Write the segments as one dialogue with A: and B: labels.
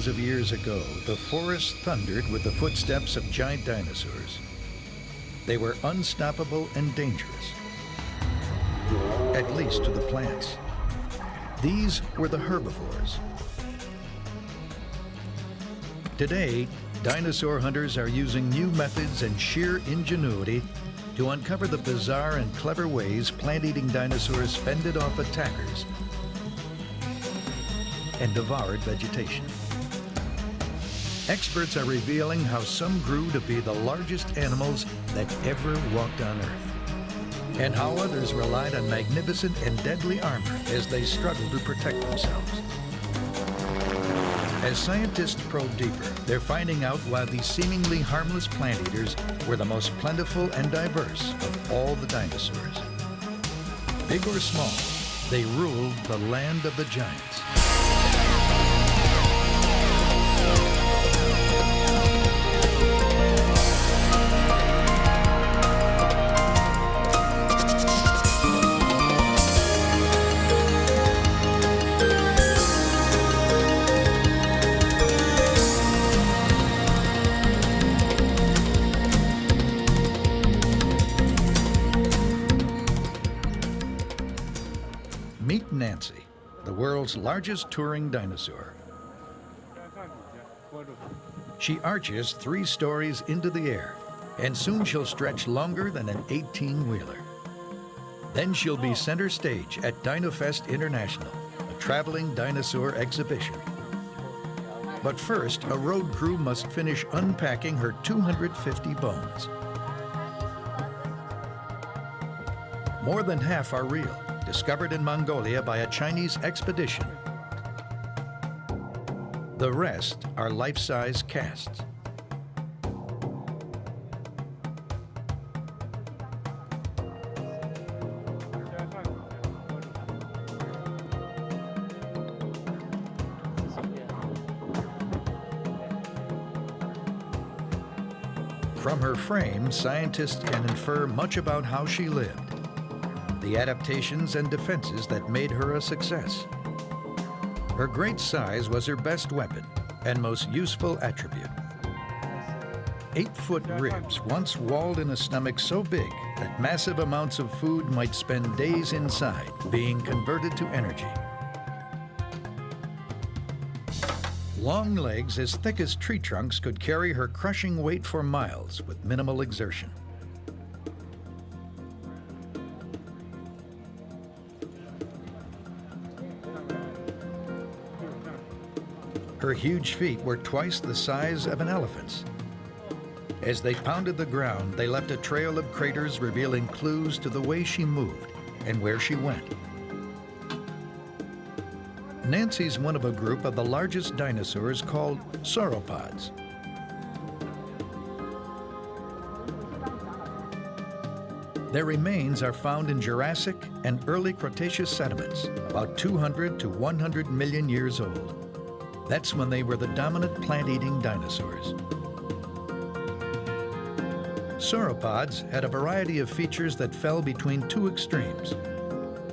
A: millions of years ago, the forest thundered with the footsteps of giant dinosaurs. They were unstoppable and dangerous, at least to the plants. These were the herbivores. Today, dinosaur hunters are using new methods and sheer ingenuity to uncover the bizarre and clever ways plant-eating dinosaurs fended off attackers and devoured vegetation. Experts are revealing how some grew to be the largest animals that ever walked on Earth, and how others relied on magnificent and deadly armor as they struggled to protect themselves. As scientists probe deeper, they're finding out why these seemingly harmless plant eaters were the most plentiful and diverse of all the dinosaurs. Big or small, they ruled the land of the giants. Meet Nancy, the world's largest touring dinosaur. She arches 3 stories into the air, and soon she'll stretch longer than an 18-wheeler. Then she'll be center stage at DinoFest International, a traveling dinosaur exhibition. But first, a road crew must finish unpacking her 250 bones. More than half are real, discovered in Mongolia by a Chinese expedition. The rest are life-size casts. From her frame, scientists can infer much about how she lived, the adaptations and defenses that made her a success. Her great size was her best weapon and most useful attribute. 8-foot ribs once walled in a stomach so big that massive amounts of food might spend days inside, being converted to energy. Long legs as thick as tree trunks could carry her crushing weight for miles with minimal exertion. Her huge feet were twice the size of an elephant's. As they pounded the ground, they left a trail of craters revealing clues to the way she moved and where she went. Nancy's one of a group of the largest dinosaurs called sauropods. Their remains are found in Jurassic and early Cretaceous sediments, about 200 to 100 million years old. That's when they were the dominant plant-eating dinosaurs. Sauropods had a variety of features that fell between 2 extremes.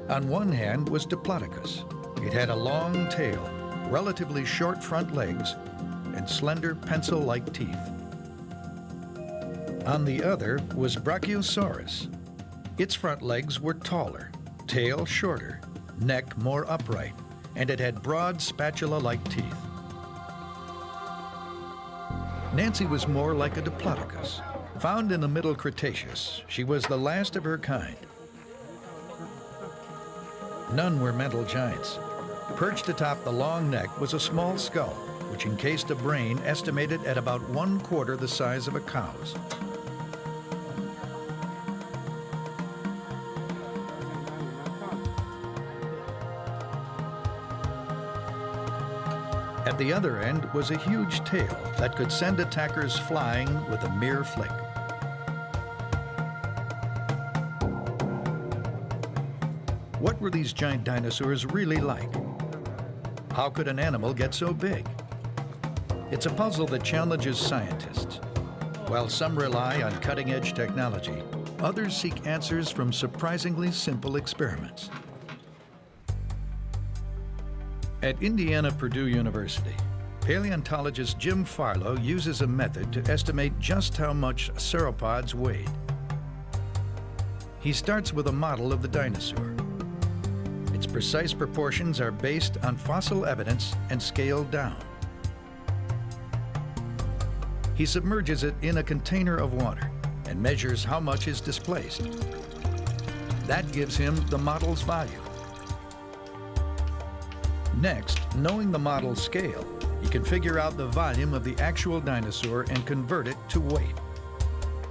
A: On one hand was Diplodocus. It had a long tail, relatively short front legs, and slender pencil-like teeth. On the other was Brachiosaurus. Its front legs were taller, tail shorter, neck more upright, and it had broad spatula-like teeth. Nancy was more like a Diplodocus. Found in the Middle Cretaceous, she was the last of her kind. None were mental giants. Perched atop the long neck was a small skull, which encased a brain estimated at about 1/4 the size of a cow's. At the other end was a huge tail that could send attackers flying with a mere flick. What were these giant dinosaurs really like? How could an animal get so big? It's a puzzle that challenges scientists. While some rely on cutting-edge technology, others seek answers from surprisingly simple experiments. At Indiana-Purdue University, paleontologist Jim Farlo uses a method to estimate just how much sauropods weighed. He starts with a model of the dinosaur. Its precise proportions are based on fossil evidence and scaled down. He submerges it in a container of water and measures how much is displaced. That gives him the model's value. Next, knowing the model's scale, he can figure out the volume of the actual dinosaur and convert it to weight.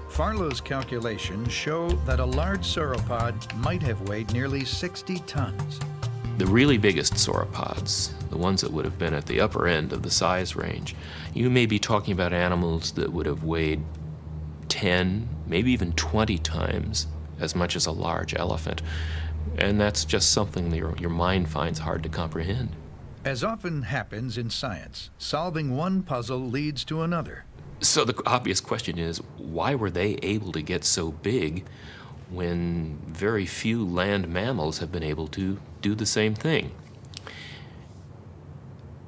A: Farlo's calculations show that a large sauropod might have weighed nearly 60 tons.
B: The really biggest sauropods, the ones that would have been at the upper end of the size range, you may be talking about animals that would have weighed 10, maybe even 20 times as much as a large elephant. And that's just something that your mind finds hard to comprehend.
A: As often happens in science, solving one puzzle leads to another.
B: So the obvious question is, why were they able to get so big when very few land mammals have been able to do the same thing?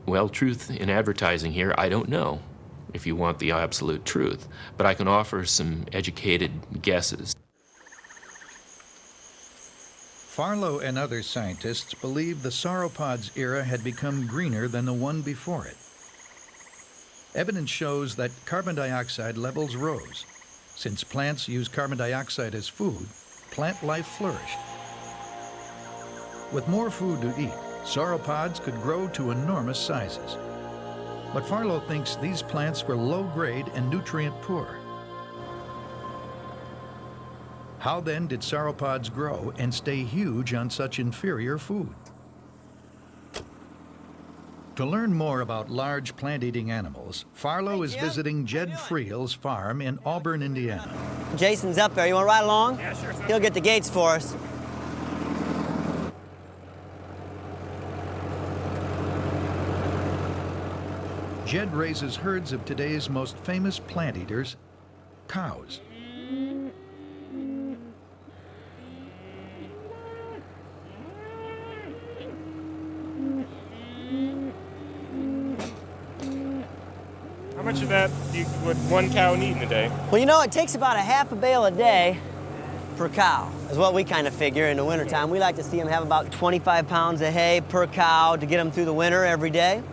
B: Well, truth in advertising here, I don't know, if you want the absolute truth, but I can offer some educated guesses.
A: Farlo and other scientists believe the sauropods era had become greener than the one before it. Evidence shows that carbon dioxide levels rose. Since plants use carbon dioxide as food, plant life flourished. With more food to eat, sauropods could grow to enormous sizes. But Farlo thinks these plants were low-grade and nutrient-poor. How then did sauropods grow and stay huge on such inferior food? To learn more about large plant-eating animals, Farlo is visiting Jed Friel's farm in Auburn, Indiana.
C: Jason's up there. You want to ride along?
D: Yeah, sure.
C: He'll get the gates for us.
A: Jed raises herds of today's most famous plant eaters, cows.
D: How much of that would one cow need in a day?
C: Well, you know, it takes about a half a bale a day per cow, is what we kind of figure in the wintertime. We like to see them have about 25 pounds of hay per cow to get them through the winter every day.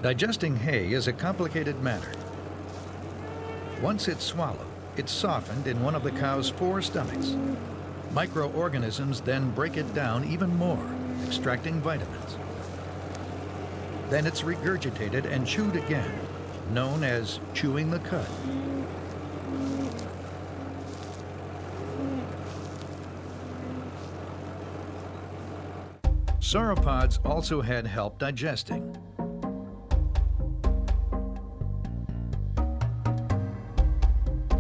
A: Digesting hay is a complicated matter. Once it's swallowed, it's softened in one of the cow's 4 stomachs. Microorganisms then break it down even more, extracting vitamins. Then it's regurgitated and chewed again, known as chewing the cud. Sauropods also had help digesting.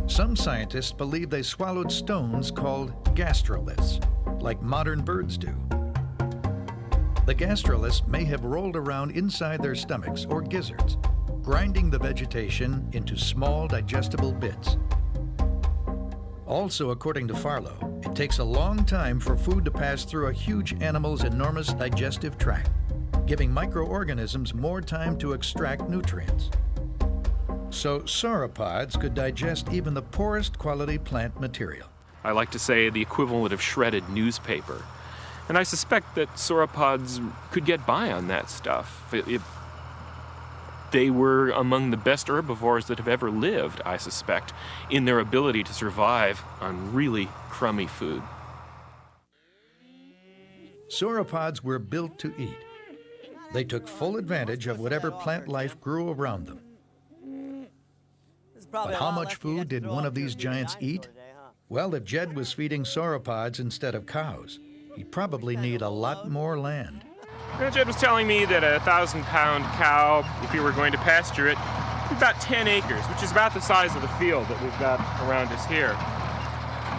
A: Some scientists believe they swallowed stones called gastroliths, like modern birds do. The gastroliths may have rolled around inside their stomachs or gizzards, grinding the vegetation into small digestible bits. Also, according to Farlo, it takes a long time for food to pass through a huge animal's enormous digestive tract, giving microorganisms more time to extract nutrients. So sauropods could digest even the poorest quality plant material.
E: I like to say the equivalent of shredded newspaper. And I suspect that sauropods could get by on that stuff. They were among the best herbivores that have ever lived, I suspect, in their ability to survive on really crummy food.
A: Sauropods were built to eat. They took full advantage of whatever plant life grew around them. But how much food did one of these giants eat? Well, if Jed was feeding sauropods instead of cows, he'd probably need a lot more land.
E: Jed was telling me that a 1,000-pound cow, if we were going to pasture it, about 10 acres, which is about the size of the field that we've got around us here.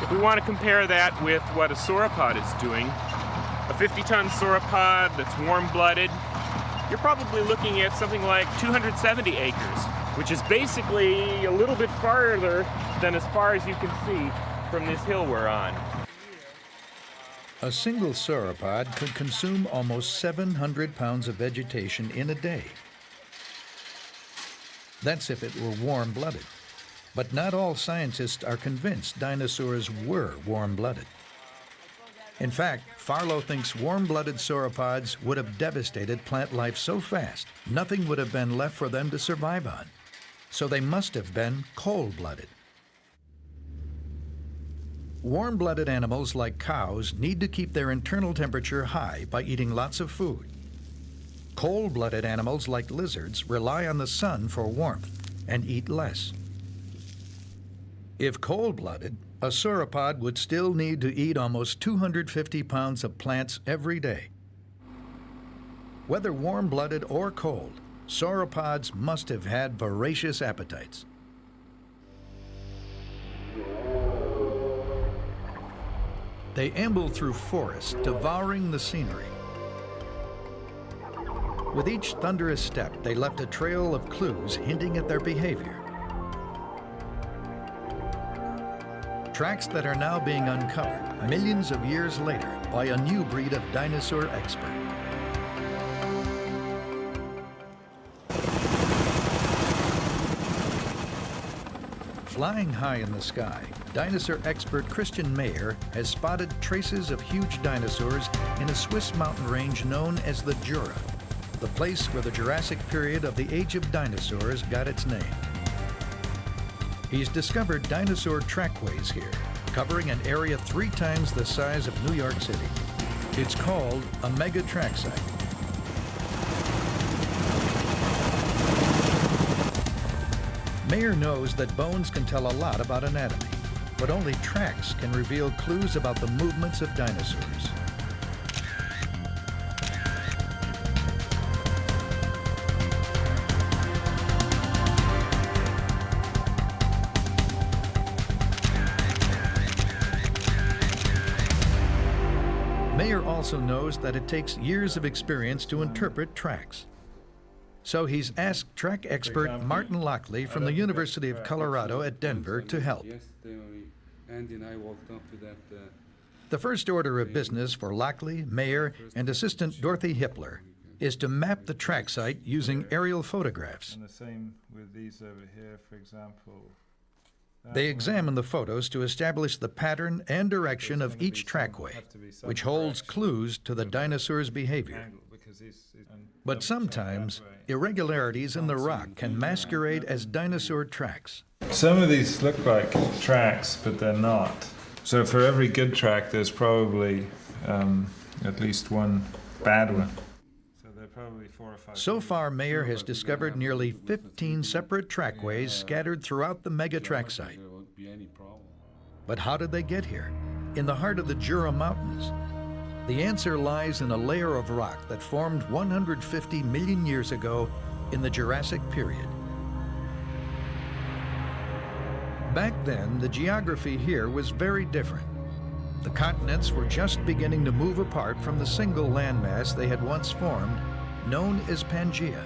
E: If we want to compare that with what a sauropod is doing, a 50-ton sauropod that's warm-blooded, you're probably looking at something like 270 acres, which is basically a little bit farther than as far as you can see from this hill we're on.
A: A single sauropod could consume almost 700 pounds of vegetation in a day. That's if it were warm-blooded. But not all scientists are convinced dinosaurs were warm-blooded. In fact, Farlo thinks warm-blooded sauropods would have devastated plant life so fast, nothing would have been left for them to survive on. So they must have been cold-blooded. Warm-blooded animals like cows need to keep their internal temperature high by eating lots of food. Cold-blooded animals like lizards rely on the sun for warmth and eat less. If cold-blooded, a sauropod would still need to eat almost 250 pounds of plants every day. Whether warm-blooded or cold, sauropods must have had voracious appetites. They ambled through forests, devouring the scenery. With each thunderous step, they left a trail of clues hinting at their behavior. Tracks that are now being uncovered millions of years later by a new breed of dinosaur expert. Flying high in the sky, dinosaur expert Christian Mayer has spotted traces of huge dinosaurs in a Swiss mountain range known as the Jura, the place where the Jurassic period of the Age of Dinosaurs got its name. He's discovered dinosaur trackways here, covering an area 3 times the size of New York City. It's called a mega track site. Mayer knows that bones can tell a lot about anatomy, but only tracks can reveal clues about the movements of dinosaurs. Mayer also knows that it takes years of experience to interpret tracks. So he's asked track expert Martin Lley from the University of Colorado at Denver to help. The first order of business for Lley, Mayer, and assistant Dorothy Hippler is to map the track site using aerial photographs.
F: And the same with these over here, for example.
A: They examine the photos to establish the pattern and direction of each trackway, which holds clues to the dinosaur's behavior. But sometimes, irregularities in the rock can masquerade as dinosaur tracks.
F: Some of these look like tracks, but they're not. So for every good track, there's probably at least one bad one. So there are probably 4 or 5.
A: So far, Mayer has discovered nearly 15 separate trackways scattered throughout the mega track site. But how did they get here? In the heart of the Jura Mountains. The answer lies in a layer of rock that formed 150 million years ago in the Jurassic period. Back then, the geography here was very different. The continents were just beginning to move apart from the single landmass they had once formed, known as Pangaea.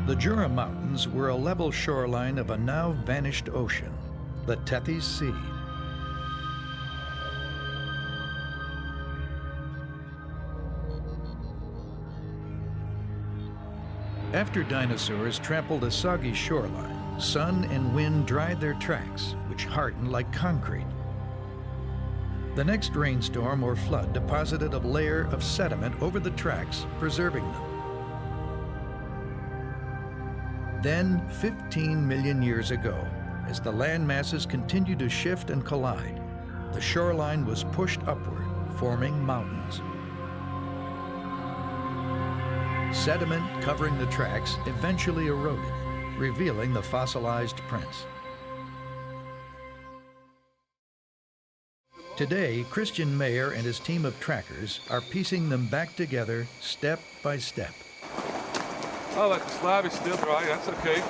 A: The Jura Mountains were a level shoreline of a now vanished ocean, the Tethys Sea. After dinosaurs trampled a soggy shoreline, sun and wind dried their tracks, which hardened like concrete. The next rainstorm or flood deposited a layer of sediment over the tracks, preserving them. Then, 15 million years ago, as the land masses continued to shift and collide, the shoreline was pushed upward, forming mountains. Sediment covering the tracks eventually eroded, revealing the fossilized prints. Today, Christian Mayer and his team of trackers are piecing them back together step by step.
G: Oh, that slab is still dry, that's okay.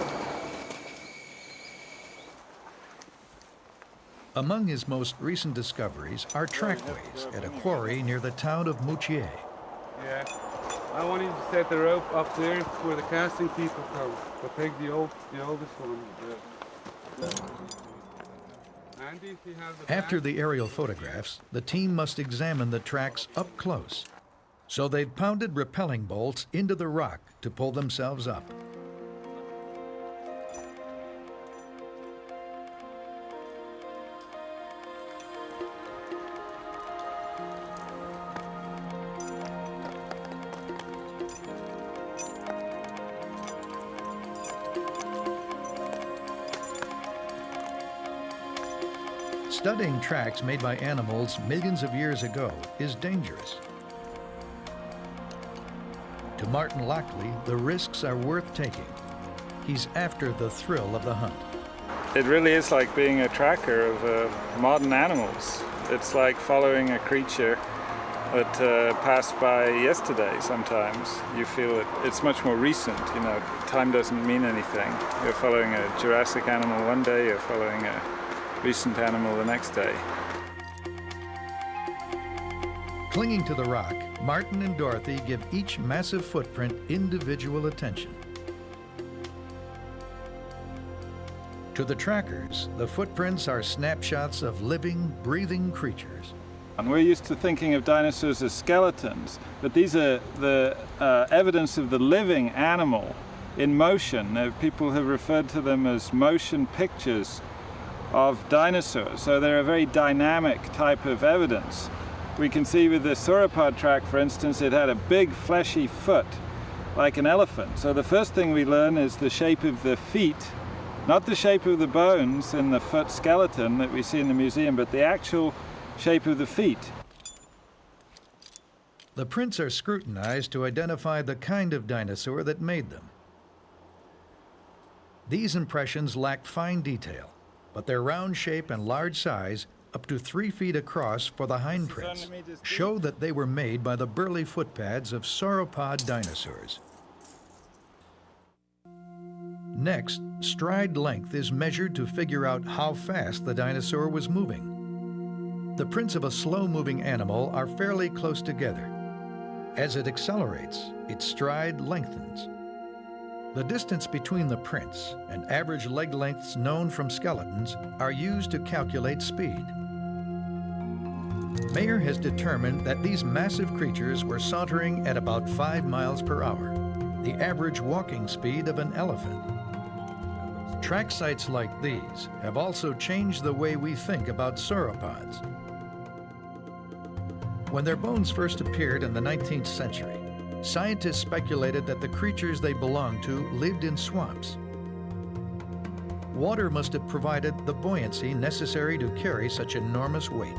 A: Among his most recent discoveries are trackways at a quarry near the town of Moutier.
G: Yeah. I wanted to set the rope up there where the casting people come. But take the oldest one. Andy, if you have the
A: After
G: bag.
A: the aerial photographs, the team must examine the tracks up close. So they've pounded rappelling bolts into the rock to pull themselves up. Studying tracks made by animals millions of years ago is dangerous. To Martin Lley, the risks are worth taking. He's after the thrill of the hunt.
F: It really is like being a tracker of modern animals. It's like following a creature that passed by yesterday sometimes. You feel it's much more recent, you know, time doesn't mean anything. You're following a Jurassic animal one day, you're following a recent animal the next day.
A: Clinging to the rock, Martin and Dorothy give each massive footprint individual attention. To the trackers, the footprints are snapshots of living, breathing creatures.
F: And we're used to thinking of dinosaurs as skeletons, but these are the evidence of the living animal in motion. People have referred to them as motion pictures of dinosaurs, so they're a very dynamic type of evidence. We can see with the sauropod track, for instance, it had a big fleshy foot like an elephant. So the first thing we learn is the shape of the feet, not the shape of the bones in the foot skeleton that we see in the museum, but the actual shape of the feet.
A: The prints are scrutinized to identify the kind of dinosaur that made them. These impressions lack fine detail, but their round shape and large size, up to 3 feet across for the hindprints, show that they were made by the burly footpads of sauropod dinosaurs. Next, stride length is measured to figure out how fast the dinosaur was moving. The prints of a slow-moving animal are fairly close together. As it accelerates, its stride lengthens. The distance between the prints and average leg lengths known from skeletons are used to calculate speed. Mayer has determined that these massive creatures were sauntering at about 5 miles per hour, the average walking speed of an elephant. Track sites like these have also changed the way we think about sauropods. When their bones first appeared in the 19th century, scientists speculated that the creatures they belonged to lived in swamps. Water must have provided the buoyancy necessary to carry such enormous weight.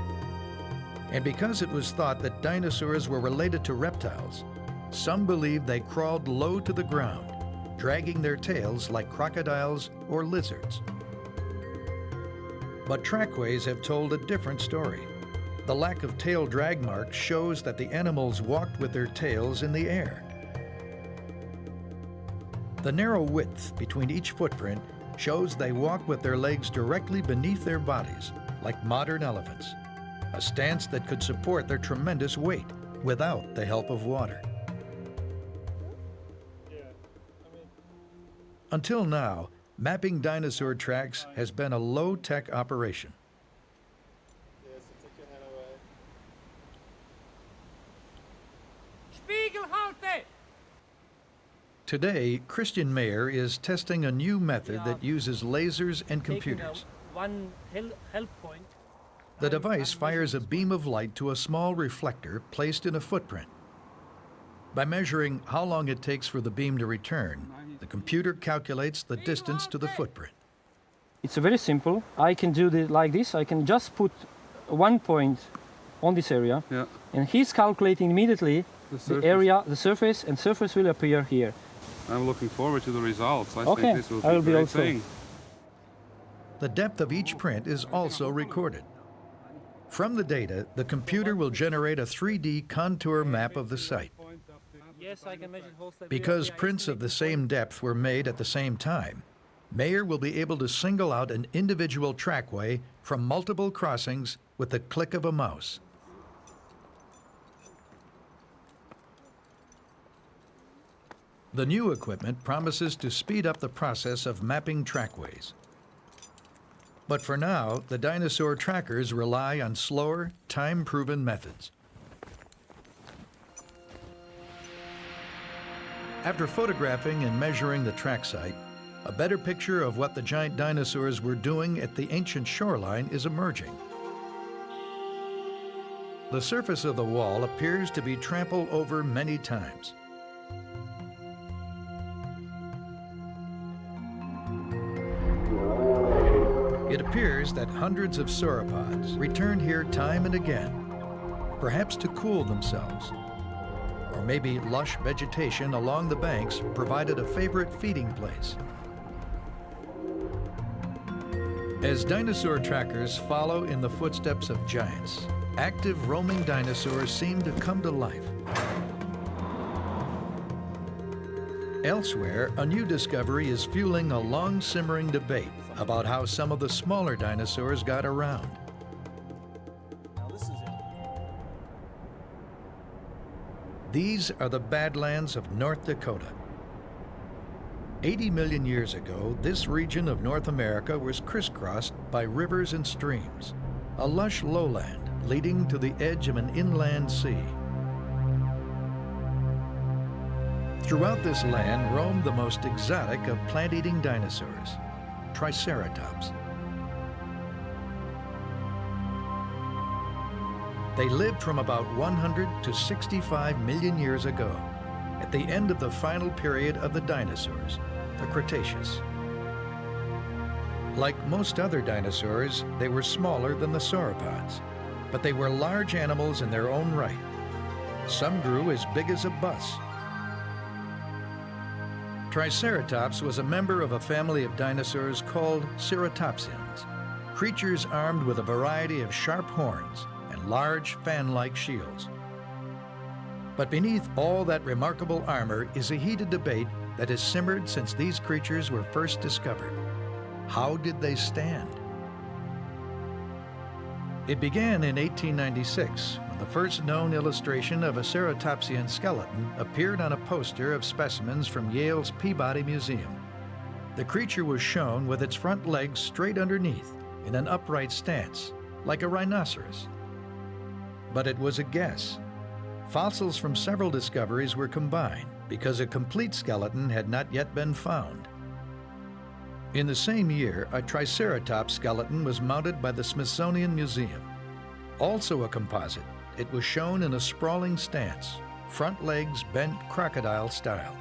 A: And because it was thought that dinosaurs were related to reptiles, some believed they crawled low to the ground, dragging their tails like crocodiles or lizards. But trackways have told a different story. The lack of tail drag marks shows that the animals walked with their tails in the air. The narrow width between each footprint shows they walk with their legs directly beneath their bodies, like modern elephants, a stance that could support their tremendous weight without the help of water. Until now, mapping dinosaur tracks has been a low-tech operation. Today, Christian Mayer is testing a new method that uses lasers and computers. The device fires a beam of light to a small reflector placed in a footprint. By measuring how long it takes for the beam to return, the computer calculates the distance to the footprint.
H: It's very simple. I can do it like this. I can just put 1 point on this area, and he's calculating immediately the area, the surface, and surface will appear here.
G: I'm looking forward to the results. I
H: Okay,
G: think this will be
H: I will
G: a
H: be
G: great
H: also.
G: thing.
A: The depth of each print is also recorded. From the data, the computer will generate a 3D contour map of the site.
H: Yes, I can measure whole stability.
A: Because prints of the same depth were made at the same time, Mayer will be able to single out an individual trackway from multiple crossings with the click of a mouse. The new equipment promises to speed up the process of mapping trackways. But for now, the dinosaur trackers rely on slower, time-proven methods. After photographing and measuring the track site, a better picture of what the giant dinosaurs were doing at the ancient shoreline is emerging. The surface of the wall appears to be trampled over many times. It appears that hundreds of sauropods returned here time and again, perhaps to cool themselves. Or maybe lush vegetation along the banks provided a favorite feeding place. As dinosaur trackers follow in the footsteps of giants, active roaming dinosaurs seem to come to life. Elsewhere, a new discovery is fueling a long-simmering debate about how some of the smaller dinosaurs got around.
H: Now this is it.
A: These are the Badlands of North Dakota. 80 million years ago, this region of North America was crisscrossed by rivers and streams, a lush lowland leading to the edge of an inland sea. Throughout this land roamed the most exotic of plant-eating dinosaurs, Triceratops. They lived from about 100 to 65 million years ago, at the end of the final period of the dinosaurs, the Cretaceous. Like most other dinosaurs, they were smaller than the sauropods, but they were large animals in their own right. Some grew as big as a bus. Triceratops was a member of a family of dinosaurs called ceratopsians, creatures armed with a variety of sharp horns and large fan-like shields. But beneath all that remarkable armor is a heated debate that has simmered since these creatures were first discovered. How did they stand? It began in 1896, when the first known illustration of a ceratopsian skeleton appeared on a poster of specimens from Yale's Peabody Museum. The creature was shown with its front legs straight underneath, in an upright stance, like a rhinoceros. But it was a guess. Fossils from several discoveries were combined because a complete skeleton had not yet been found. In the same year, a Triceratops skeleton was mounted by the Smithsonian Museum. Also a composite, it was shown in a sprawling stance, front legs bent crocodile style.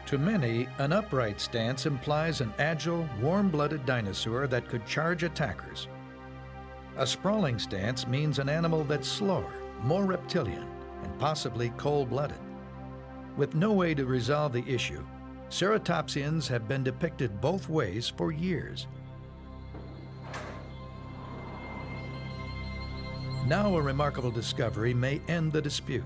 A: To many, an upright stance implies an agile, warm-blooded dinosaur that could charge attackers. A sprawling stance means an animal that's slower, more reptilian, and possibly cold-blooded. With no way to resolve the issue, ceratopsians have been depicted both ways for years. Now a remarkable discovery may end the dispute.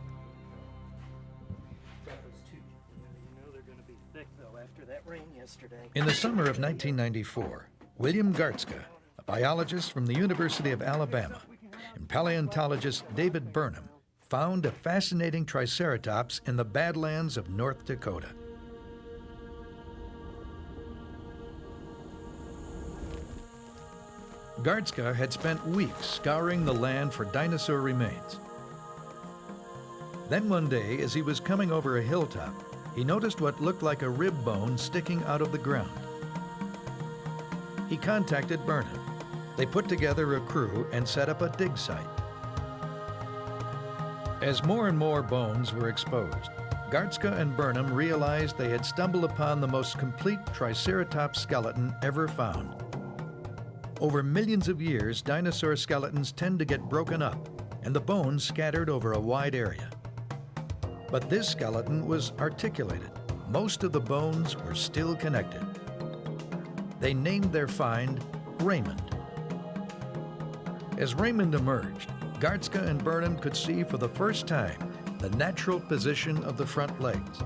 A: In the summer of 1994, William Gartzka, a biologist from the University of Alabama, and paleontologist David Burnham found a fascinating Triceratops in the Badlands of North Dakota. Gartzka had spent weeks scouring the land for dinosaur remains. Then one day, as he was coming over a hilltop, he noticed what looked like a rib bone sticking out of the ground. He contacted Burnham. They put together a crew and set up a dig site. As more and more bones were exposed, Gartzka and Burnham realized they had stumbled upon the most complete Triceratops skeleton ever found. Over millions of years, dinosaur skeletons tend to get broken up and the bones scattered over a wide area. But this skeleton was articulated. Most of the bones were still connected. They named their find Raymond. As Raymond emerged, Gartzka and Burnham could see for the first time the natural position of the front legs.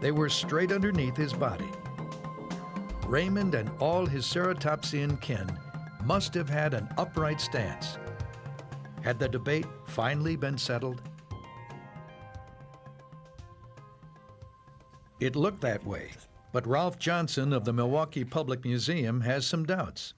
A: They were straight underneath his body. Raymond and all his ceratopsian kin must have had an upright stance. Had the debate finally been settled? It looked that way, But Ralph Johnson of the Milwaukee Public Museum has some doubts.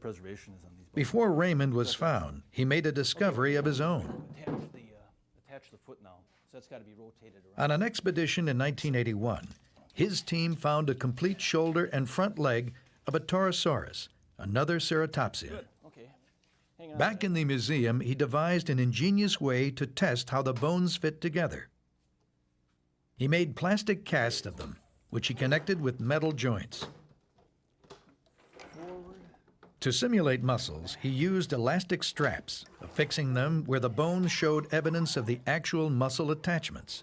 I: Preservation is on these bones.
A: Before Raymond was found, he made a discovery of his own.
I: Attach the foot now, so that's got to be rotated around.
A: On an expedition in 1981, his team found a complete shoulder and front leg of a Torosaurus, another ceratopsian.
I: Okay. Hang on.
A: Back in the museum, he devised an ingenious way to test how the bones fit together. He made plastic casts of them, which he connected with metal joints. To simulate muscles, he used elastic straps, affixing them where the bones showed evidence of the actual muscle attachments.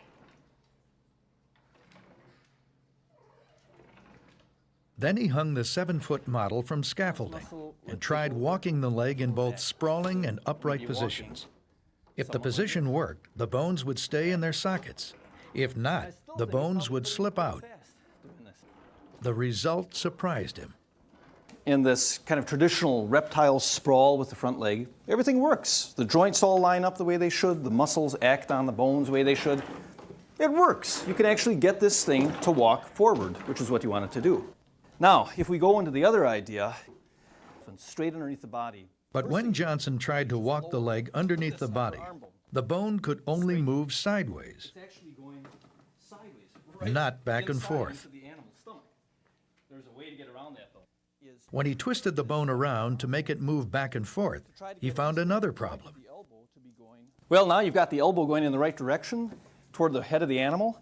A: Then he hung the 7-foot model from scaffolding and tried walking the leg in both sprawling and upright positions. If the position worked, the bones would stay in their sockets. If not, the bones would slip out. The result surprised him.
I: In this kind of traditional reptile sprawl with the front leg, everything works. The joints all line up the way they should. The muscles act on the bones the way they should. It works. You can actually get this thing to walk forward, which is what you want it to do. Now, if we go into the other idea, straight underneath the body.
A: But when Johnson tried to walk the leg underneath the body, the bone could only move sideways,
I: It's actually going sideways,
A: not back and forth.
I: into the animal's stomach. There's a way to get around that, though.
A: When he twisted the bone around to make it move back and forth, he found another problem.
I: Well, now you've got the elbow going in the right direction toward the head of the animal.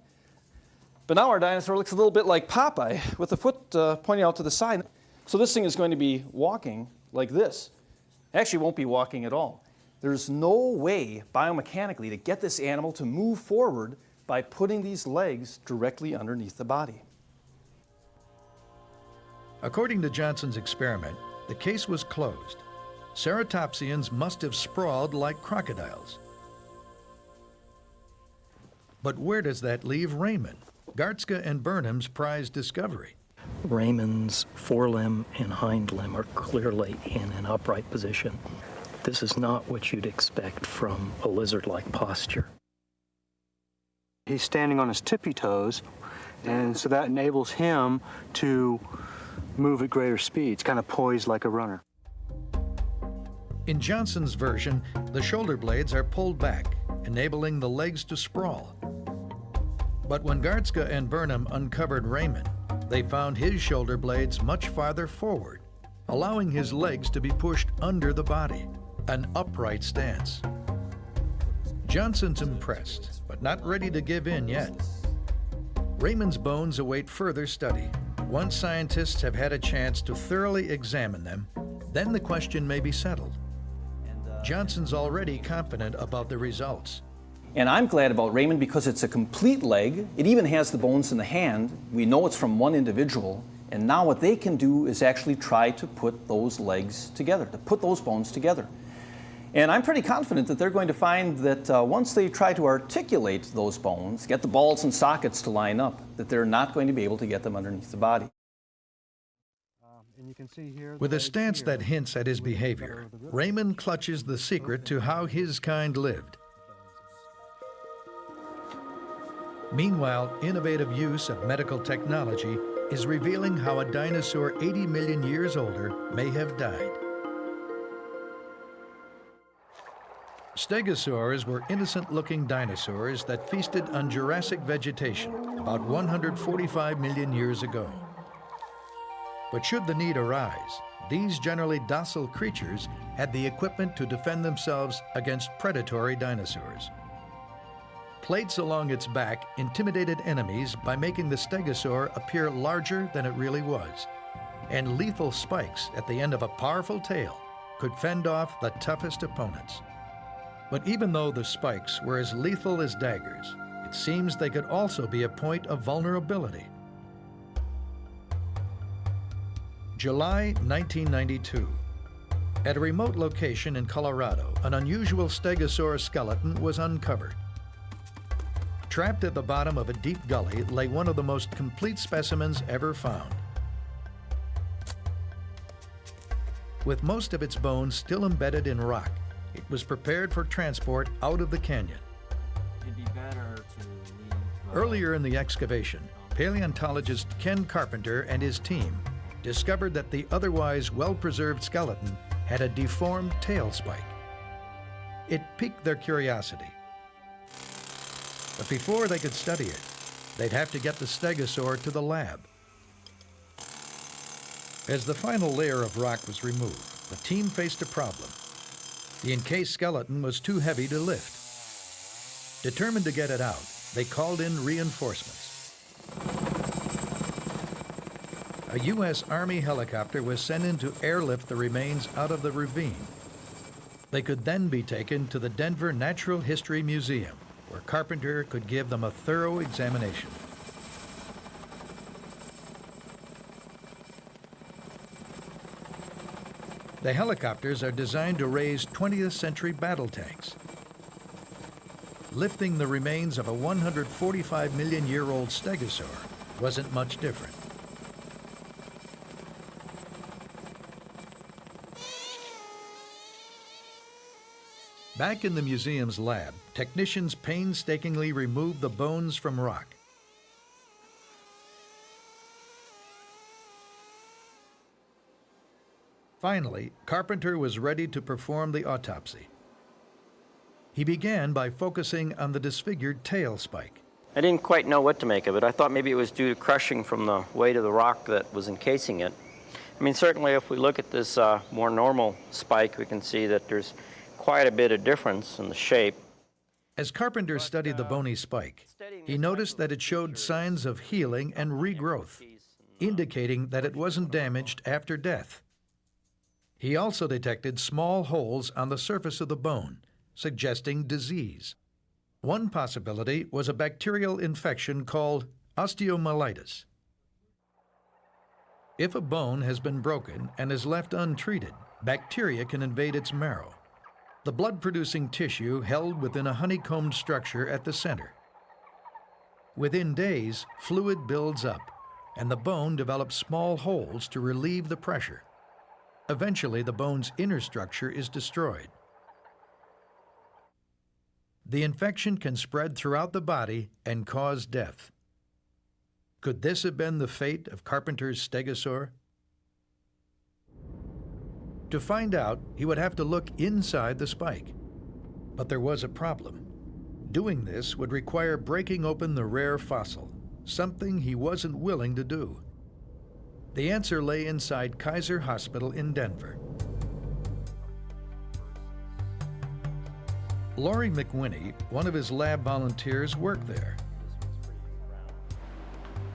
I: But now our dinosaur looks a little bit like Popeye with the foot pointing out to the side. So this thing is going to be walking like this. Actually, won't be walking at all. There's no way biomechanically to get this animal to move forward by putting these legs directly underneath the body.
A: According to Johnson's experiment, the case was closed. Ceratopsians must have sprawled like crocodiles. But where does that leave Raymond, Gartzke and Burnham's prized discovery?
J: Raymond's forelimb and hind limb are clearly in an upright position. This is not what you'd expect from a lizard-like posture.
K: He's standing on his tippy toes, and so that enables him to move at greater speeds, kind of poised like a runner.
A: In Johnson's version, the shoulder blades are pulled back, enabling the legs to sprawl. But when Gartzke and Burnham uncovered Raymond, they found his shoulder blades much farther forward, allowing his legs to be pushed under the body, an upright stance. Johnson's impressed, but not ready to give in yet. Raymond's bones await further study. Once scientists have had a chance to thoroughly examine them, then the question may be settled. Johnson's already confident about the results.
I: And I'm glad about Raymond because it's a complete leg. It even has the bones in the hand. We know it's from one individual. And now what they can do is actually try to put those legs together, to put those bones together. And I'm pretty confident that they're going to find that once they try to articulate those bones, get the balls and sockets to line up, that they're not going to be able to get them underneath the body.
K: And you can see here
A: with a stance that hints at his behavior, Raymond clutches the secret to how his kind lived. Meanwhile, innovative use of medical technology is revealing how a dinosaur 80 million years older may have died. Stegosaurs were innocent-looking dinosaurs that feasted on Jurassic vegetation about 145 million years ago. But should the need arise, these generally docile creatures had the equipment to defend themselves against predatory dinosaurs. Plates along its back intimidated enemies by making the stegosaur appear larger than it really was, and lethal spikes at the end of a powerful tail could fend off the toughest opponents. But even though the spikes were as lethal as daggers, it seems they could also be a point of vulnerability. July 1992. At a remote location in Colorado, an unusual stegosaur skeleton was uncovered. Trapped at the bottom of a deep gully lay one of the most complete specimens ever found. With most of its bones still embedded in rock, it was prepared for transport out of the canyon.
I: It'd be better to leave,
A: Earlier in the excavation, paleontologist Ken Carpenter and his team discovered that the otherwise well-preserved skeleton had a deformed tail spike. It piqued their curiosity. But before they could study it, they'd have to get the stegosaur to the lab. As the final layer of rock was removed, the team faced a problem. The encased skeleton was too heavy to lift. Determined to get it out, they called in reinforcements. A U.S. Army helicopter was sent in to airlift the remains out of the ravine. They could then be taken to the Denver Natural History Museum, where Carpenter could give them a thorough examination. The helicopters are designed to raise 20th century battle tanks. Lifting the remains of a 145 million year old stegosaur wasn't much different. Back in the museum's lab, technicians painstakingly removed the bones from rock. Finally, Carpenter was ready to perform the autopsy. He began by focusing on the disfigured tail spike.
L: I didn't quite know what to make of it. I thought maybe it was due to crushing from the weight of the rock that was encasing it. I mean, certainly if we look at this more normal spike, we can see that there's quite a bit of difference in the shape.
A: As Carpenter studied the bony spike, he noticed that it showed signs of healing and regrowth, indicating that it wasn't damaged after death. He also detected small holes on the surface of the bone, suggesting disease. One possibility was a bacterial infection called osteomyelitis. If a bone has been broken and is left untreated, bacteria can invade its marrow, the blood-producing tissue held within a honeycombed structure at the center. Within days, fluid builds up, and the bone develops small holes to relieve the pressure. Eventually, the bone's inner structure is destroyed. The infection can spread throughout the body and cause death. Could this have been the fate of Carpenter's stegosaur? To find out, he would have to look inside the spike. But there was a problem. Doing this would require breaking open the rare fossil, something he wasn't willing to do. The answer lay inside Kaiser Hospital in Denver. Laurie McWhinney, one of his lab volunteers, worked there.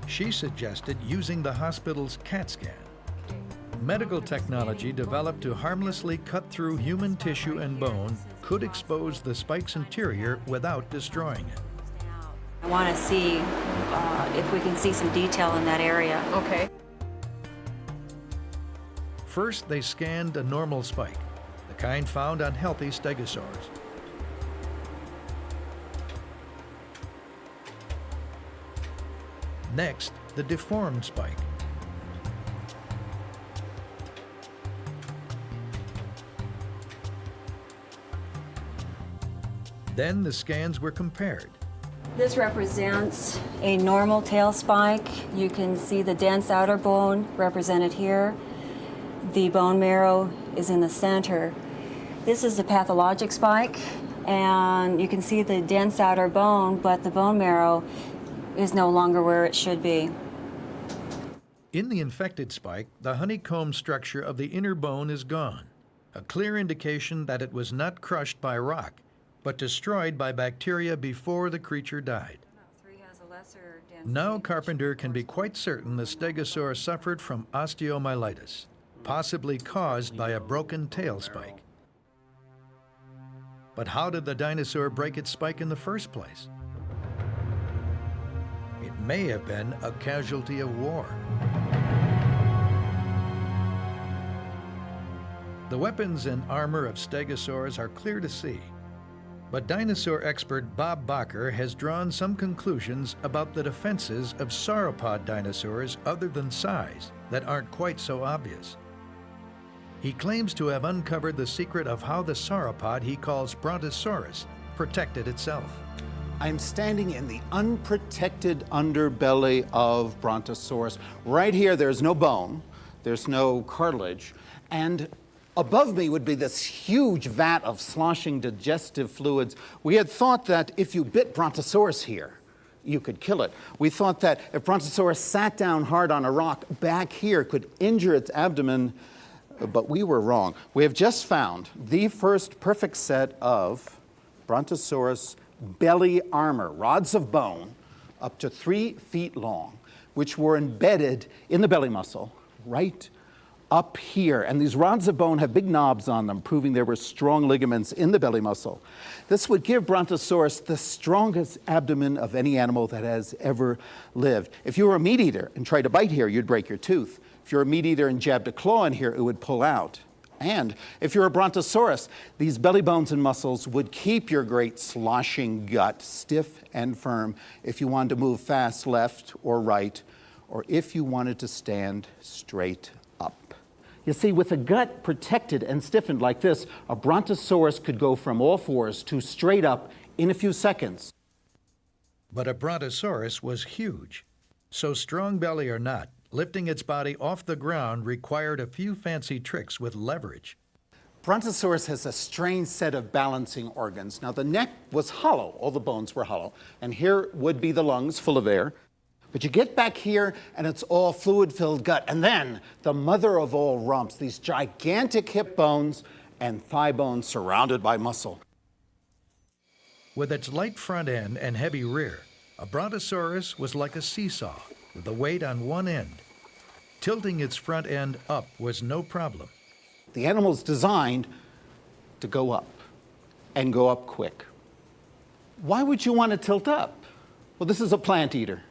A: She suggested using the hospital's CAT scan. Medical technology developed to harmlessly cut through human tissue and bone could expose the spike's interior without destroying it.
M: I want to see if we can see some detail in that area. Okay.
A: First, they scanned a normal spike, the kind found on healthy stegosaurs. Next, the deformed spike. Then the scans were compared.
M: This represents a normal tail spike. You can see the dense outer bone represented here. The bone marrow is in the center. This is a pathologic spike, and you can see the dense outer bone, but the bone marrow is no longer where it should be.
A: In the infected spike, the honeycomb structure of the inner bone is gone, a clear indication that it was not crushed by rock, but destroyed by bacteria before the creature died. Now Carpenter can be quite certain the stegosaur suffered from osteomyelitis, possibly caused by a broken tail spike. But how did the dinosaur break its spike in the first place? It may have been a casualty of war. The weapons and armor of stegosaurs are clear to see, but dinosaur expert Bob Bacher has drawn some conclusions about the defenses of sauropod dinosaurs other than size that aren't quite so obvious. He claims to have uncovered the secret of how the sauropod he calls Brontosaurus protected itself.
N: I'm standing in the unprotected underbelly of Brontosaurus. Right here, there's no bone, there's no cartilage, and above me would be this huge vat of sloshing digestive fluids. We had thought that if you bit Brontosaurus here, you could kill it. We thought that if Brontosaurus sat down hard on a rock back here, could injure its abdomen, but we were wrong. We have just found the first perfect set of Brontosaurus belly armor, rods of bone, up to 3 feet long, which were embedded in the belly muscle, right up here. And these rods of bone have big knobs on them, proving there were strong ligaments in the belly muscle. This would give Brontosaurus the strongest abdomen of any animal that has ever lived. If you were a meat eater and tried to bite here, you'd break your tooth. If you're a meat eater and jabbed a claw in here, it would pull out. And if you're a Brontosaurus, these belly bones and muscles would keep your great sloshing gut stiff and firm if you wanted to move fast left or right, or if you wanted to stand straight up. You see, with a gut protected and stiffened like this, a Brontosaurus could go from all fours to straight up in a few seconds.
A: But a Brontosaurus was huge. So strong belly or not, lifting its body off the ground required a few fancy tricks with leverage.
N: Brontosaurus has a strange set of balancing organs. Now, the neck was hollow. All the bones were hollow. And here would be the lungs full of air. But you get back here, and it's all fluid-filled gut. And then the mother of all rumps, these gigantic hip bones and thigh bones surrounded by muscle.
A: With its light front end and heavy rear, a Brontosaurus was like a seesaw with the weight on one end. Tilting its front end up was no problem.
N: The animal's designed to go up, and go up quick. Why would you want to tilt up? Well, this is a plant eater.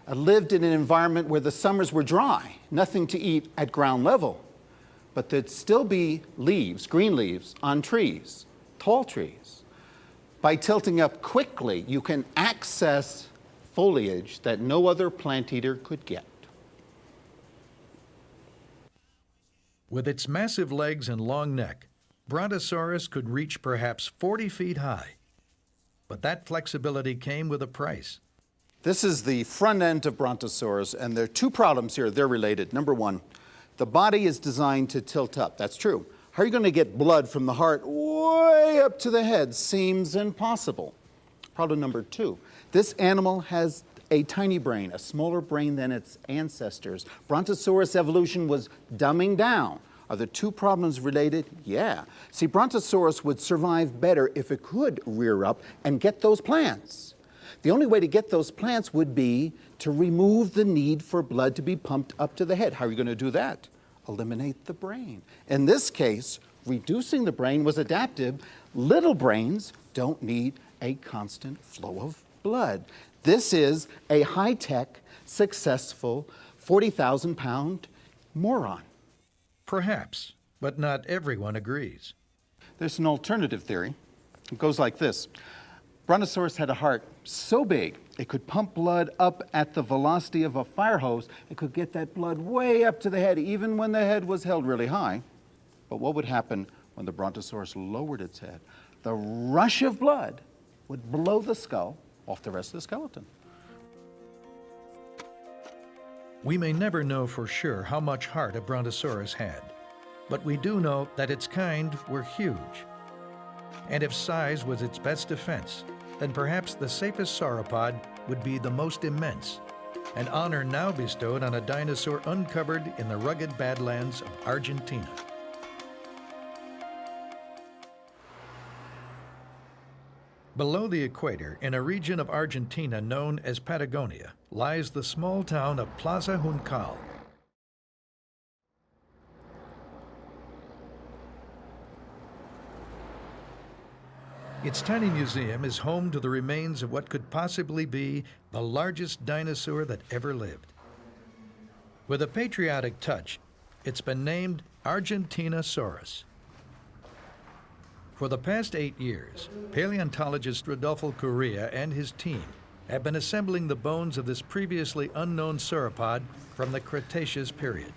N: It lived in an environment where the summers were dry, nothing to eat at ground level. But there'd still be leaves, green leaves, on trees, tall trees. By tilting up quickly, you can access foliage that no other plant eater could get.
A: With its massive legs and long neck, Brontosaurus could reach perhaps 40 feet high. But that flexibility came with a price.
N: This is the front end of Brontosaurus, and there are two problems here. They're related. Number one, the body is designed to tilt up. That's true. How are you going to get blood from the heart way up to the head? Seems impossible. Problem number two, this animal has a tiny brain, a smaller brain than its ancestors. Brontosaurus evolution was dumbing down. Are the two problems related? Yeah. See, Brontosaurus would survive better if it could rear up and get those plants. The only way to get those plants would be to remove the need for blood to be pumped up to the head. How are you going to do that? Eliminate the brain. In this case, reducing the brain was adaptive. Little brains don't need a constant flow of blood. This is a high-tech, successful, 40,000-pound moron.
A: Perhaps, but not everyone agrees.
N: There's an alternative theory. It goes like this. Brontosaurus had a heart so big it could pump blood up at the velocity of a fire hose. It could get that blood way up to the head, even when the head was held really high. But what would happen when the Brontosaurus lowered its head? The rush of blood would blow the skull off the rest of the skeleton.
A: We may never know for sure how much heart a Brontosaurus had, but we do know that its kind were huge. And if size was its best defense, then perhaps the safest sauropod would be the most immense, an honor now bestowed on a dinosaur uncovered in the rugged badlands of Argentina. Below the equator, in a region of Argentina known as Patagonia, lies the small town of Plaza Juncal. Its tiny museum is home to the remains of what could possibly be the largest dinosaur that ever lived. With a patriotic touch, it's been named Argentinosaurus. For the past 8 years, paleontologist Rodolfo Correa and his team have been assembling the bones of this previously unknown sauropod from the Cretaceous period.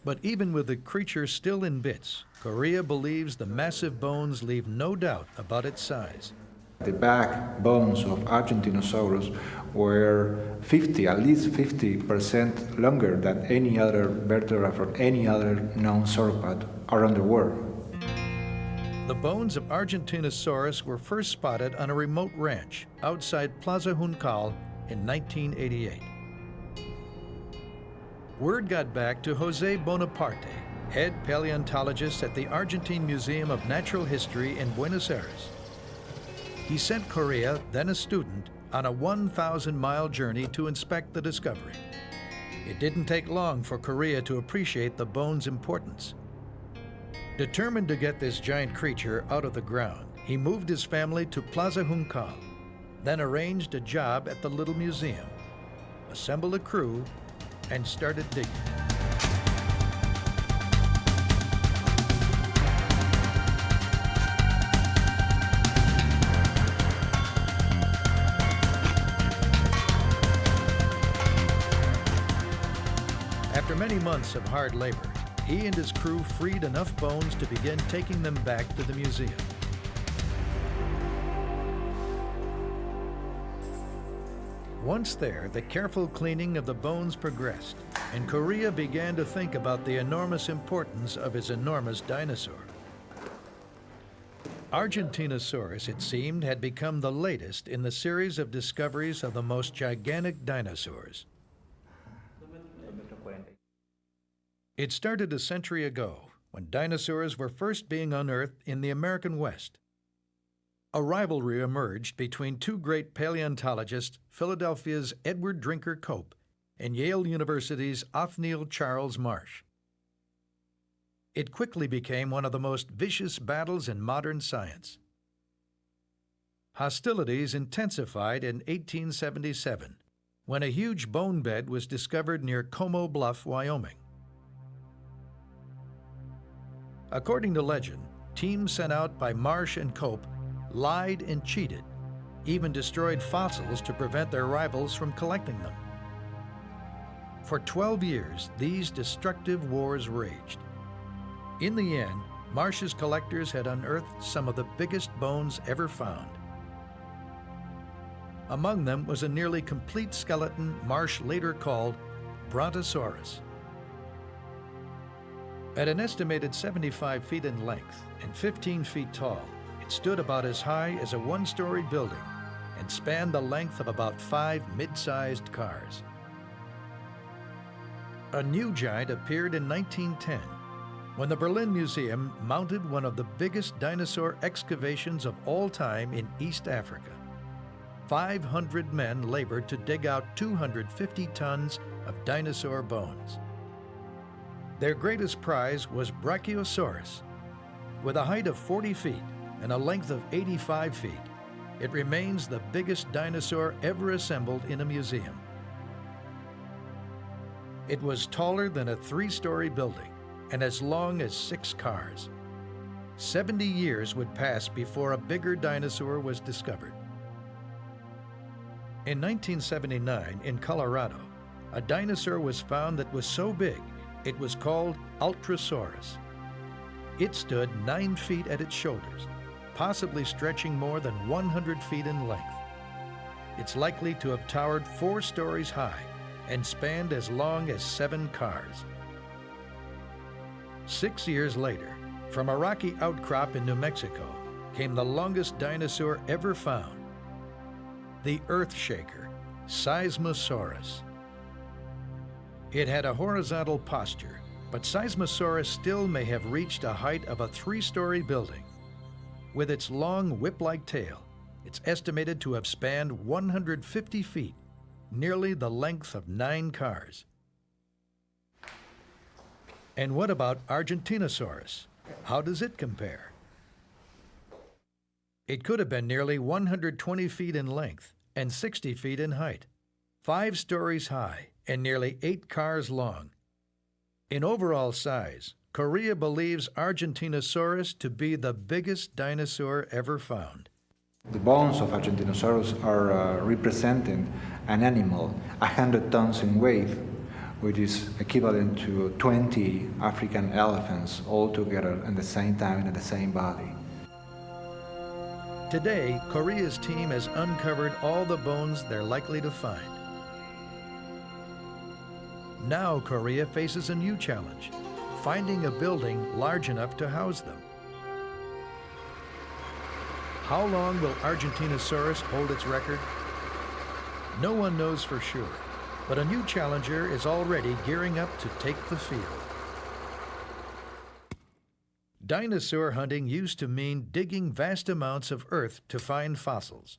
A: But even with the creature still in bits, Correa believes the massive bones leave no doubt about its size.
O: The backbones of Argentinosaurus were at least 50% longer than any other vertebra from any other known sauropod around the world.
A: The bones of Argentinosaurus were first spotted on a remote ranch outside Plaza Juncal in 1988. Word got back to Jose Bonaparte, head paleontologist at the Argentine Museum of Natural History in Buenos Aires. He sent Correa, then a student, on a 1,000-mile journey to inspect the discovery. It didn't take long for Correa to appreciate the bone's importance. Determined to get this giant creature out of the ground, he moved his family to Plaza Juncal, then arranged a job at the little museum, assembled a crew, and started digging. After many months of hard labor, he and his crew freed enough bones to begin taking them back to the museum. Once there, the careful cleaning of the bones progressed, and Correa began to think about the enormous importance of his enormous dinosaur. Argentinosaurus, it seemed, had become the latest in the series of discoveries of the most gigantic dinosaurs. It started a century ago, when dinosaurs were first being unearthed in the American West. A rivalry emerged between two great paleontologists, Philadelphia's Edward Drinker Cope and Yale University's Othniel Charles Marsh. It quickly became one of the most vicious battles in modern science. Hostilities intensified in 1877, when a huge bone bed was discovered near Como Bluff, Wyoming. According to legend, teams sent out by Marsh and Cope lied and cheated, even destroyed fossils to prevent their rivals from collecting them. For 12 years, these destructive wars raged. In the end, Marsh's collectors had unearthed some of the biggest bones ever found. Among them was a nearly complete skeleton Marsh later called Brontosaurus. At an estimated 75 feet in length and 15 feet tall, it stood about as high as a one-story building and spanned the length of about 5 mid-sized cars. A new giant appeared in 1910, when the Berlin Museum mounted one of the biggest dinosaur excavations of all time in East Africa. 500 men labored to dig out 250 tons of dinosaur bones. Their greatest prize was Brachiosaurus. With a height of 40 feet and a length of 85 feet, it remains the biggest dinosaur ever assembled in a museum. It was taller than a 3-story building and as long as 6 cars. 70 years would pass before a bigger dinosaur was discovered. In 1979, in Colorado, a dinosaur was found that was so big it was called Ultrasaurus. It stood 9 feet at its shoulders, possibly stretching more than 100 feet in length. It's likely to have towered 4 stories high and spanned as long as 7 cars. 6 years later, from a rocky outcrop in New Mexico, came the longest dinosaur ever found, the Earthshaker, Seismosaurus. It had a horizontal posture, but Seismosaurus still may have reached a height of a 3-story building. With its long whip-like tail, it's estimated to have spanned 150 feet, nearly the length of 9 cars. And what about Argentinosaurus? How does it compare? It could have been nearly 120 feet in length and 60 feet in height, 5 stories high and nearly 8 cars long. In overall size, Correa believes Argentinosaurus to be the biggest dinosaur ever found.
O: The bones of Argentinosaurus are representing an animal 100 tons in weight, which is equivalent to 20 African elephants all together at the same time and at the same body.
A: Today, Korea's team has uncovered all the bones they're likely to find. Now Korea faces a new challenge, finding a building large enough to house them. How long will Argentinosaurus hold its record? No one knows for sure, but a new challenger is already gearing up to take the field. Dinosaur hunting used to mean digging vast amounts of earth to find fossils.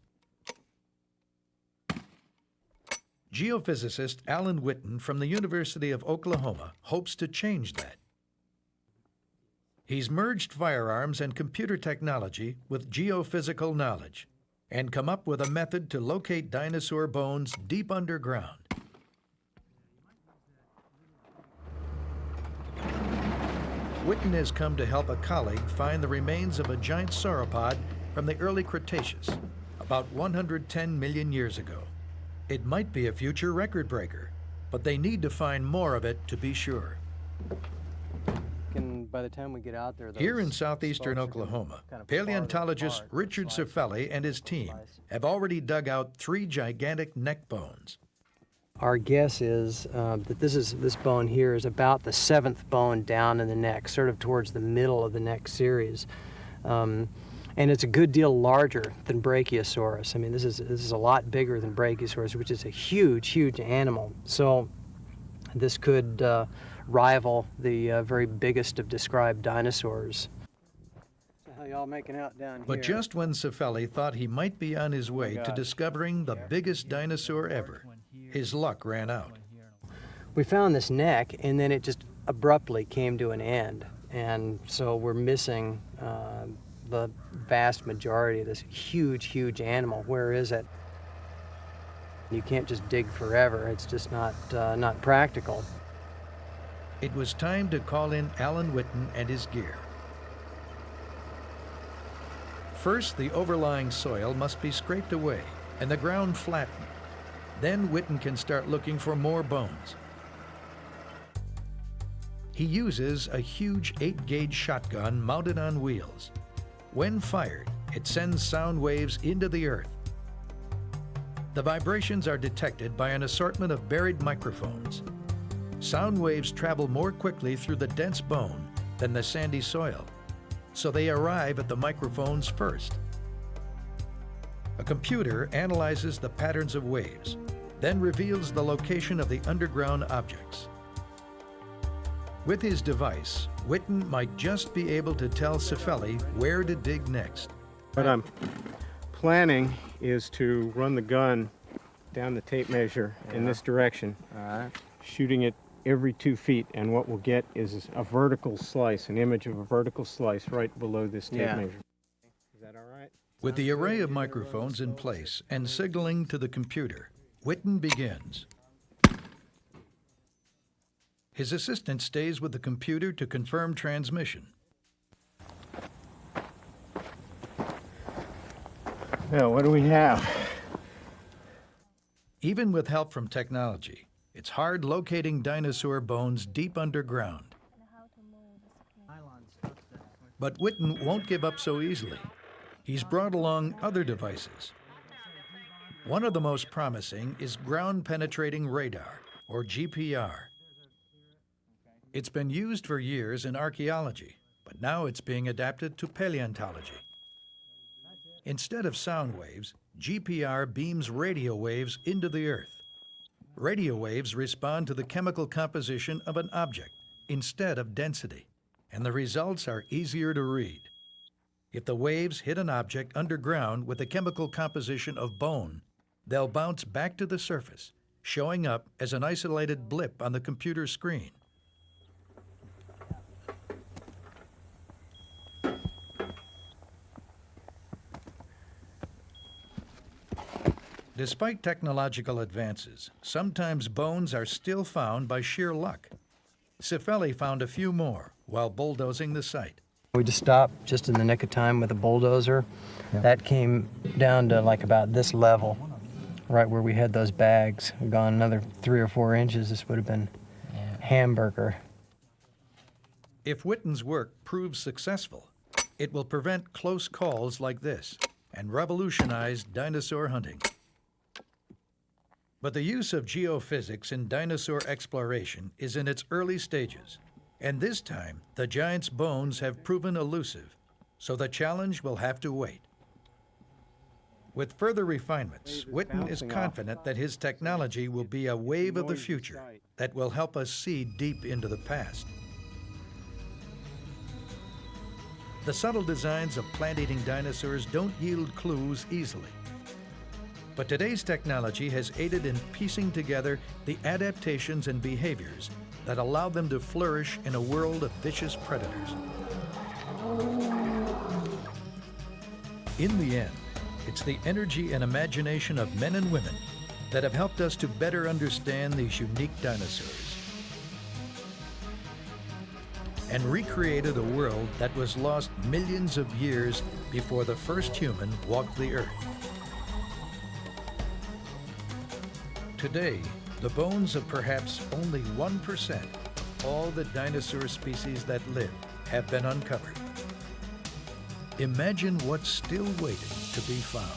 A: Geophysicist Alan Witten from the University of Oklahoma hopes to change that. He's merged firearms and computer technology with geophysical knowledge and come up with a method to locate dinosaur bones deep underground. Witten has come to help a colleague find the remains of a giant sauropod from the early Cretaceous, about 110 million years ago. It might be a future record breaker, but they need to find more of it to be sure.
P: By the time we get out there,
A: here in southeastern Oklahoma, paleontologist Richard Cifelli and his team have already dug out 3 gigantic neck bones.
P: Our guess is that this bone here is about the 7th bone down in the neck, sort of towards the middle of the neck series. And it's a good deal larger than Brachiosaurus. I mean, this is a lot bigger than Brachiosaurus, which is a huge, huge animal. So this could rival the very biggest of described dinosaurs. So how y'all making out down here?
A: But just when Cifelli thought he might be on his way to discovering the biggest dinosaur ever, his luck ran out.
P: We found this neck, and then it just abruptly came to an end. And so we're missing the vast majority of this huge, huge animal. Where is it? You can't just dig forever. It's just not practical.
A: It was time to call in Alan Witten and his gear. First, the overlying soil must be scraped away and the ground flattened. Then Witten can start looking for more bones. He uses a huge 8-gauge shotgun mounted on wheels. When fired, it sends sound waves into the earth. The vibrations are detected by an assortment of buried microphones. Sound waves travel more quickly through the dense bone than the sandy soil, so they arrive at the microphones first. A computer analyzes the patterns of waves, then reveals the location of the underground objects. With his device, Witten might just be able to tell Cifelli where to dig next.
Q: What I'm planning is to run the gun down the tape measure in this direction, shooting it every 2 feet, and what we'll get is a vertical slice, an image of a vertical slice right below this tape measure. Is that all right?
A: With the array of microphones in place and signaling to the computer, Witten begins. His assistant stays with the computer to confirm transmission.
Q: Now, what do we have?
A: Even with help from technology, it's hard locating dinosaur bones deep underground. But Witten won't give up so easily. He's brought along other devices. One of the most promising is ground-penetrating radar, or GPR. It's been used for years in archaeology, but now it's being adapted to paleontology. Instead of sound waves, GPR beams radio waves into the earth. Radio waves respond to the chemical composition of an object instead of density, and the results are easier to read. If the waves hit an object underground with the chemical composition of bone, they'll bounce back to the surface, showing up as an isolated blip on the computer screen. Despite technological advances, sometimes bones are still found by sheer luck. Cifelli found a few more while bulldozing the site.
P: We just stopped just in the nick of time with a bulldozer. That came down to like about this level, right where we had those bags. We've gone another 3 or 4 inches, this would have been hamburger.
A: If Witten's work proves successful, it will prevent close calls like this and revolutionized dinosaur hunting. But the use of geophysics in dinosaur exploration is in its early stages, and this time the giant's bones have proven elusive, so the challenge will have to wait. With further refinements, Whitten is confident that his technology will be a wave of the future that will help us see deep into the past. The subtle designs of plant-eating dinosaurs don't yield clues easily. But today's technology has aided in piecing together the adaptations and behaviors that allow them to flourish in a world of vicious predators. In the end, it's the energy and imagination of men and women that have helped us to better understand these unique dinosaurs and recreated a world that was lost millions of years before the first human walked the earth. Today, the bones of perhaps only 1% of all the dinosaur species that live have been uncovered. Imagine what's still waiting to be found.